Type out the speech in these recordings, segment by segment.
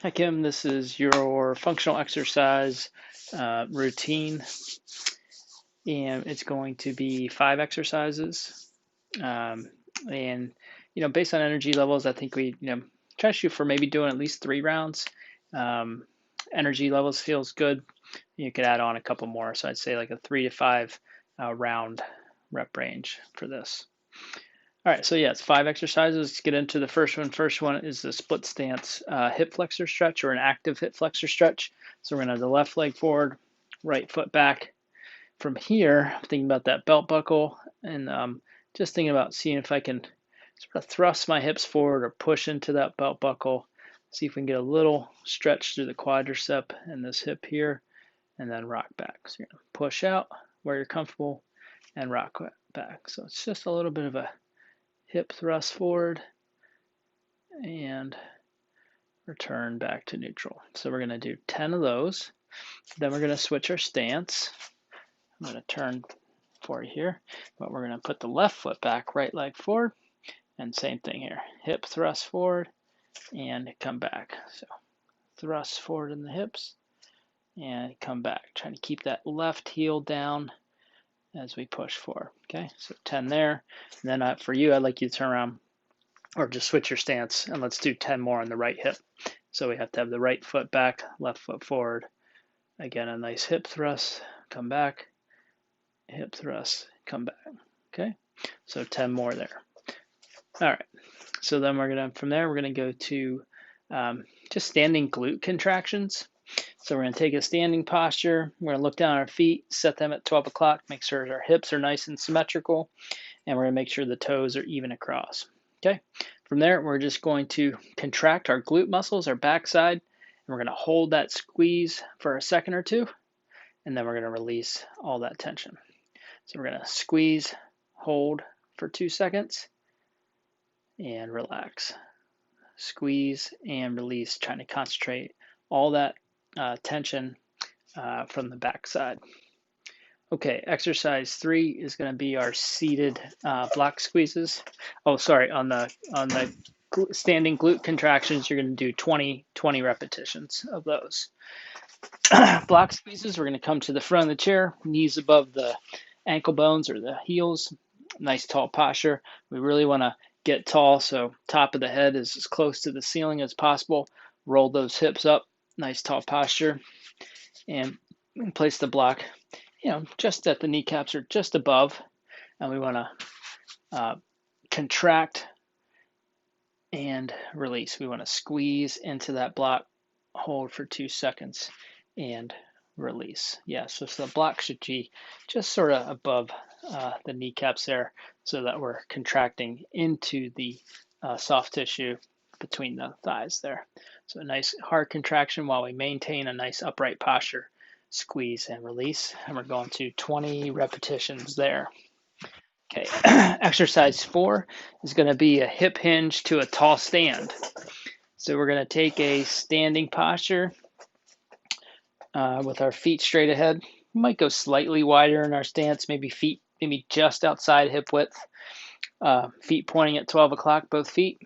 Hi Kim, this is your functional exercise routine, and it's going to be 5 exercises. Um, and based on energy levels, I think we try to shoot for maybe doing at least 3 rounds. Um, Energy levels feels good. You could add on a couple more, so I'd say like a 3 to 5 round rep range for this. All right, so yeah, it's 5 exercises. Let's get into the first one. First one is the split stance hip flexor stretch, or an active hip flexor stretch. So we're gonna have the left leg forward, right foot back. From here, I'm thinking about that belt buckle, and just thinking about seeing if I can sort of thrust my hips forward or push into that belt buckle. See if we can get a little stretch through the quadricep and this hip here, and then rock back. So you're gonna push out where you're comfortable and rock back. So it's just a little bit of a hip thrust forward and return back to neutral. So we're going to do 10 of those. Then we're going to switch our stance. I'm going to turn for you here, but we're going to put the left foot back, right leg forward, and same thing here. Hip thrust forward and come back. So thrust forward in the hips and come back. Trying to keep that left heel down as we push forward. Okay, so 10 there. And then for you, I'd like you to turn around or just switch your stance, and let's do 10 more on the right hip. So we have to have the right foot back, left foot forward. Again, a nice hip thrust, come back, hip thrust, come back. Okay, so 10 more there. All right, so then from there, we're gonna go to just standing glute contractions. So we're gonna take a standing posture, we're gonna look down at our feet, set them at 12 o'clock, make sure our hips are nice and symmetrical, and we're gonna make sure the toes are even across. Okay, from there, we're just going to contract our glute muscles, our backside, and we're going to hold that squeeze for a second or two, and then we're going to release all that tension. So we're going to squeeze, hold for 2 seconds, and relax. Squeeze and release, trying to concentrate all that tension from the backside. Okay, exercise 3 is going to be our seated block squeezes. Oh, sorry, on the standing glute contractions, you're going to do 20 repetitions of those. Block squeezes, we're going to come to the front of the chair, knees above the ankle bones or the heels. Nice tall posture. We really want to get tall, so top of the head is as close to the ceiling as possible. Roll those hips up, nice tall posture, and place the block just at the kneecaps or just above, and we want to contract and release. We want to squeeze into that block, hold for 2 seconds, and release. Yeah, so the block should be just sort of above the kneecaps there, so that we're contracting into the soft tissue between the thighs there. So a nice hard contraction while we maintain a nice upright posture. Squeeze and release, and we're going to 20 repetitions there. Okay, exercise 4 is going to be a hip hinge to a tall stand. So we're going to take a standing posture with our feet straight ahead. We might go slightly wider in our stance, maybe just outside hip width. Feet pointing at 12 o'clock, both feet.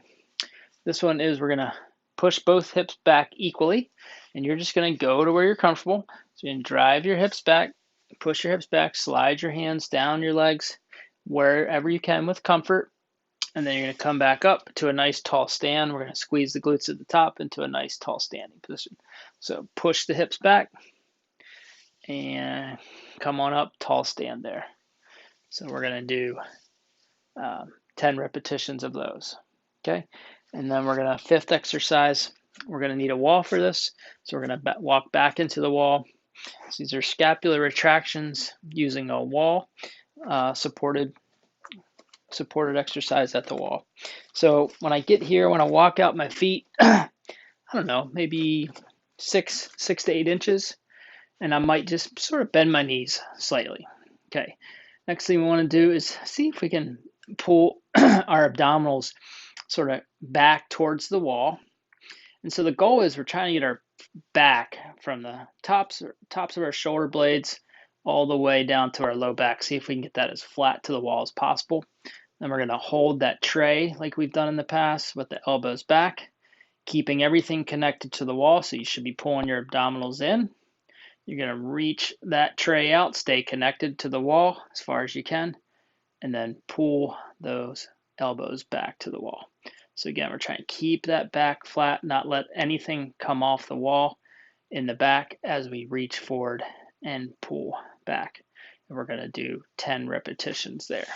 This one is we're going to push both hips back equally, and you're just going to go to where you're comfortable. So you can drive your hips back, push your hips back, slide your hands down your legs wherever you can with comfort, and then you're going to come back up to a nice tall stand. We're going to squeeze the glutes at the top into a nice tall standing position. So push the hips back and come on up, tall stand there. So we're going to do 10 repetitions of those. Okay, and then we're going to fifth exercise. We're going to need a wall for this, so we're going to walk back into the wall. So these are scapular retractions using a wall supported exercise at the wall. So when I get here, when I walk out my feet, I don't know, maybe 6 to 8 inches, and I might just sort of bend my knees slightly. Okay, next thing we want to do is see if we can pull our abdominals sort of back towards the wall. And so the goal is we're trying to get our back from the tops of our shoulder blades all the way down to our low back. See if we can get that as flat to the wall as possible. Then we're going to hold that tray like we've done in the past with the elbows back, keeping everything connected to the wall. So you should be pulling your abdominals in. You're going to reach that tray out, stay connected to the wall as far as you can, and then pull those elbows back to the wall. So again, we're trying to keep that back flat, not let anything come off the wall in the back as we reach forward and pull back. And we're going to do 10 repetitions there.